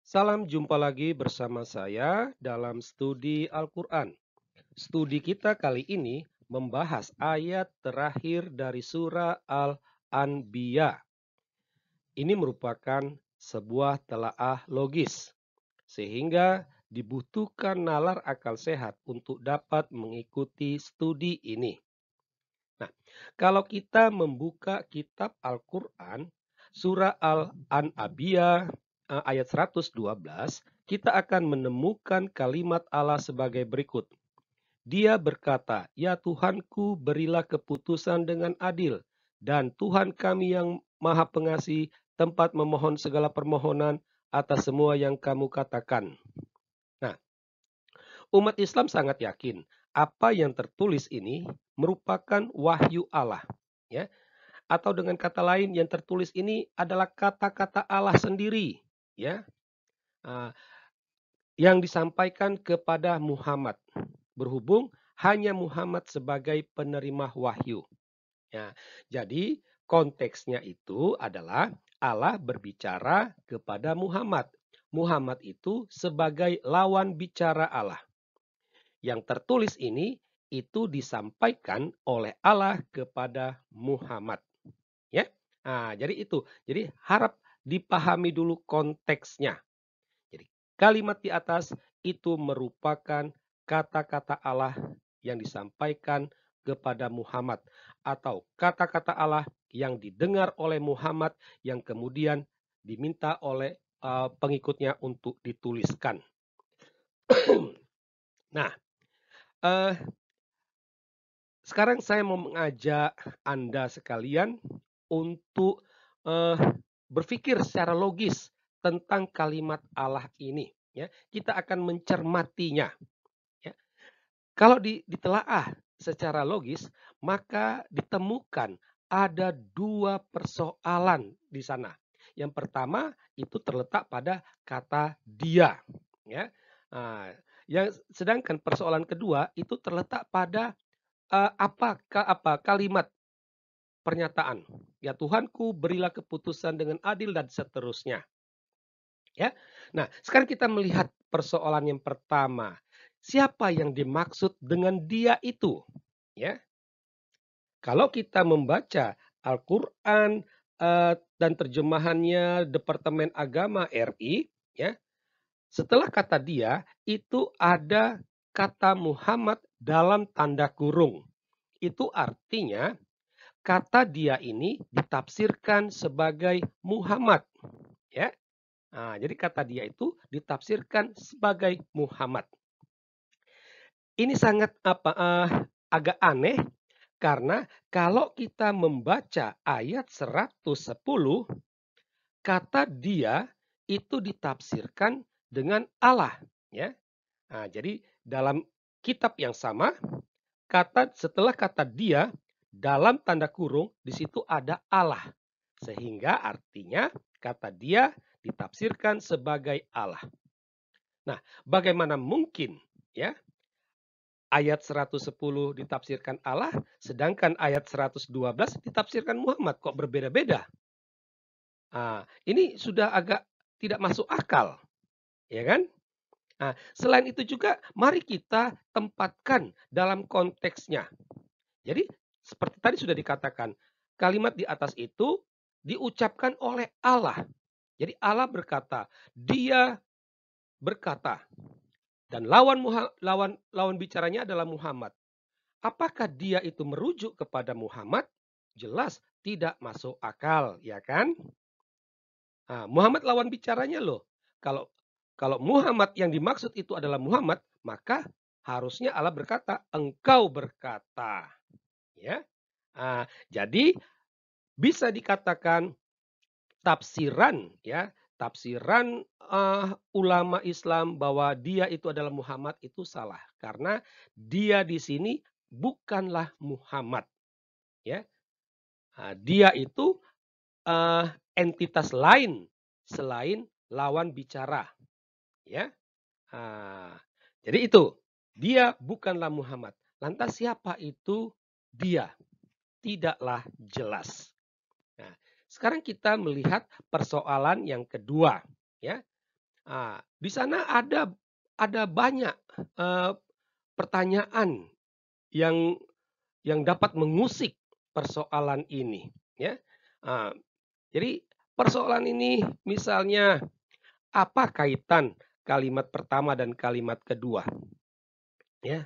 Salam jumpa lagi bersama saya dalam studi Al-Quran. Studi kita kali ini membahas ayat terakhir dari surah Al-Anbiya. Ini merupakan sebuah telaah logis, sehingga dibutuhkan nalar akal sehat untuk dapat mengikuti studi ini. Nah, kalau kita membuka kitab Al-Quran, surah Al-An'abiyah ayat 112, kita akan menemukan kalimat Allah sebagai berikut. Dia berkata, "Ya Tuhanku, berilah keputusan dengan adil, dan Tuhan kami yang Maha Pengasih, tempat memohon segala permohonan atas semua yang kamu katakan." Nah, umat Islam sangat yakin apa yang tertulis ini merupakan wahyu Allah, ya. Atau dengan kata lain yang tertulis ini adalah kata-kata Allah sendiri, ya, ah, yang disampaikan kepada Muhammad. Berhubung hanya Muhammad sebagai penerima wahyu. Ya, jadi konteksnya itu adalah Allah berbicara kepada Muhammad. Muhammad itu sebagai lawan bicara Allah. Yang tertulis ini itu disampaikan oleh Allah kepada Muhammad. Ya. Nah, jadi itu. Jadi harap dipahami dulu konteksnya. Jadi kalimat di atas itu merupakan kata-kata Allah yang disampaikan kepada Muhammad atau kata-kata Allah yang didengar oleh Muhammad yang kemudian diminta oleh pengikutnya untuk dituliskan. Nah, uh, sekarang saya mau mengajak Anda sekalian untuk eh, berpikir secara logis tentang kalimat Allah ini. Ya, kita akan mencermatinya. Ya. Kalau ditelaah secara logis, maka ditemukan ada dua persoalan di sana. Yang pertama itu terletak pada kata dia. Ya. Nah, yang sedangkan persoalan kedua itu terletak pada apa kalimat pernyataan. Ya Tuhanku berilah keputusan dengan adil dan seterusnya. Ya. Nah, sekarang kita melihat persoalan yang pertama. Siapa yang dimaksud dengan dia itu? Ya. Kalau kita membaca Al-Qur'an dan terjemahannya Departemen Agama RI, ya. Setelah kata dia itu ada kata Muhammad dalam tanda kurung. Itu artinya kata dia ini ditafsirkan sebagai Muhammad, ya. Nah, jadi kata dia itu ditafsirkan sebagai Muhammad. Ini sangat agak aneh karena kalau kita membaca ayat 110, kata dia itu ditafsirkan dengan Allah, ya. Nah, jadi dalam kitab yang sama, setelah kata dia dalam tanda kurung di situ ada Allah. Sehingga artinya kata dia ditafsirkan sebagai Allah. Nah, bagaimana mungkin ya ayat 110 ditafsirkan Allah sedangkan ayat 112 ditafsirkan Muhammad, kok berbeda-beda? Nah, ini sudah agak tidak masuk akal, ya kan? Nah, selain itu juga mari kita tempatkan dalam konteksnya. Jadi seperti tadi sudah dikatakan, kalimat di atas itu diucapkan oleh Allah. Jadi Allah berkata, dia berkata, dan lawan bicaranya adalah Muhammad. Apakah dia itu merujuk kepada Muhammad? Jelas tidak masuk akal, ya kan? Nah, Muhammad lawan bicaranya loh. Kalau kalau Muhammad yang dimaksud itu adalah Muhammad, maka harusnya Allah berkata, engkau berkata, ya. Jadi bisa dikatakan tafsiran ya, tafsiran ulama Islam bahwa dia itu adalah Muhammad itu salah karena dia di sini bukanlah Muhammad ya. Dia itu entitas lain selain lawan bicara ya. Nah, jadi itu dia bukanlah Muhammad. Lantas siapa itu dia? Tidaklah jelas. Nah, sekarang kita melihat persoalan yang kedua, ya. Di sana ada banyak, eee, pertanyaan yang dapat mengusik persoalan ini, ya. Ah, jadi persoalan ini misalnya, apa kaitan kalimat pertama dan kalimat kedua, ya.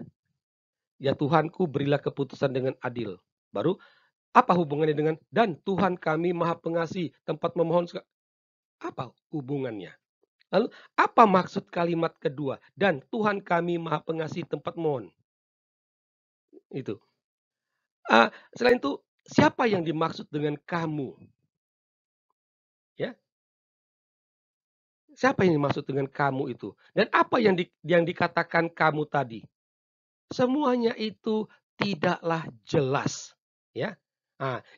"Ya Tuhanku, berilah keputusan dengan adil." Baru, apa hubungannya dengan, "Dan Tuhan kami Maha Pengasih, tempat memohon," apa hubungannya? Lalu apa maksud kalimat kedua, "Dan Tuhan kami Maha Pengasih, tempat mohon," itu. Selain itu, siapa yang dimaksud dengan kamu, ya? Siapa yang dimaksud dengan kamu itu? Dan apa yang dikatakan kamu tadi? Semuanya itu tidaklah jelas, ya.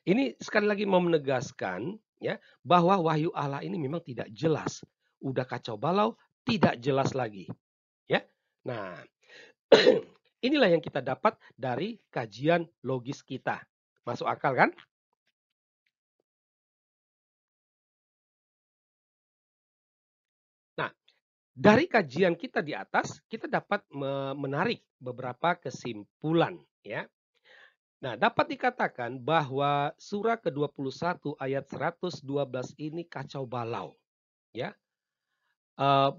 Ini sekali lagi mau menegaskan, ya, bahwa wahyu Allah ini memang tidak jelas. Udah kacau balau, tidak jelas lagi, ya. Nah, inilah yang kita dapat dari kajian logis kita. Masuk akal kan? Nah, dari kajian kita di atas, kita dapat menarik beberapa kesimpulan, ya. Nah, dapat dikatakan bahwa surah ke-21 ayat 112 ini kacau balau, ya.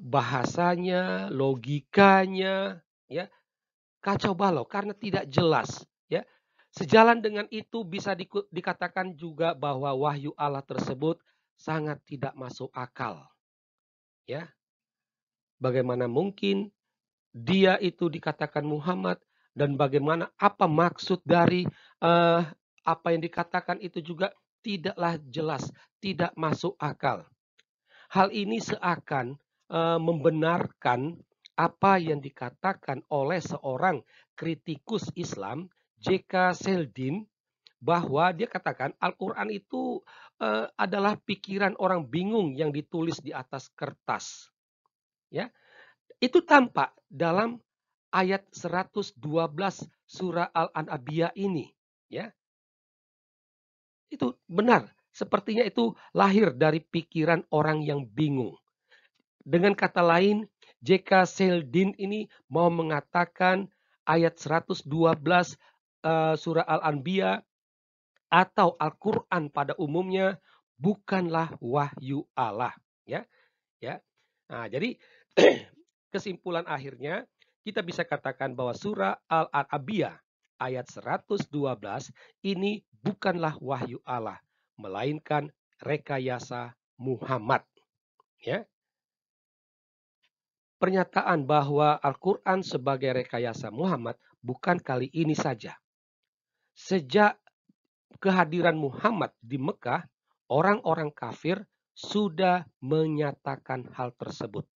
Bahasanya, logikanya, ya, kacau balau karena tidak jelas, ya. Sejalan dengan itu bisa dikatakan juga bahwa wahyu Allah tersebut sangat tidak masuk akal, ya. Bagaimana mungkin dia itu dikatakan Muhammad, dan bagaimana apa maksud dari apa yang dikatakan itu juga tidaklah jelas, tidak masuk akal. Hal ini seakan membenarkan apa yang dikatakan oleh seorang kritikus Islam, J.K. Seldin, bahwa dia katakan Al-Quran itu adalah pikiran orang bingung yang ditulis di atas kertas. Ya, itu tampak dalam ayat 112 surah Al-An'abiyah ini, ya. Itu benar, sepertinya itu lahir dari pikiran orang yang bingung. Dengan kata lain, J.K. Seldin ini mau mengatakan ayat 112 surah Al-Anbiya atau Al-Quran pada umumnya bukanlah wahyu Allah, ya, ya. Jadi kesimpulan akhirnya kita bisa katakan bahwa surah Al-An'abiyah ayat 112 ini bukanlah wahyu Allah, melainkan rekayasa Muhammad, ya. Pernyataan bahwa Al-Quran sebagai rekayasa Muhammad bukan kali ini saja. Sejak kehadiran Muhammad di Mekah, orang-orang kafir sudah menyatakan hal tersebut.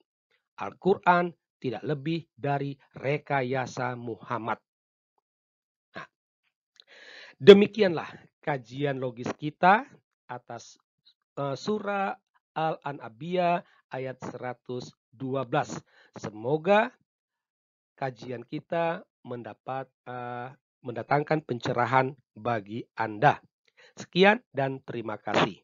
Al-Quran tidak lebih dari rekayasa Muhammad. Nah, demikianlah kajian logis kita atas surah Al-An'abiyah ayat 112. Semoga kajian kita mendatangkan pencerahan bagi Anda. Sekian dan terima kasih.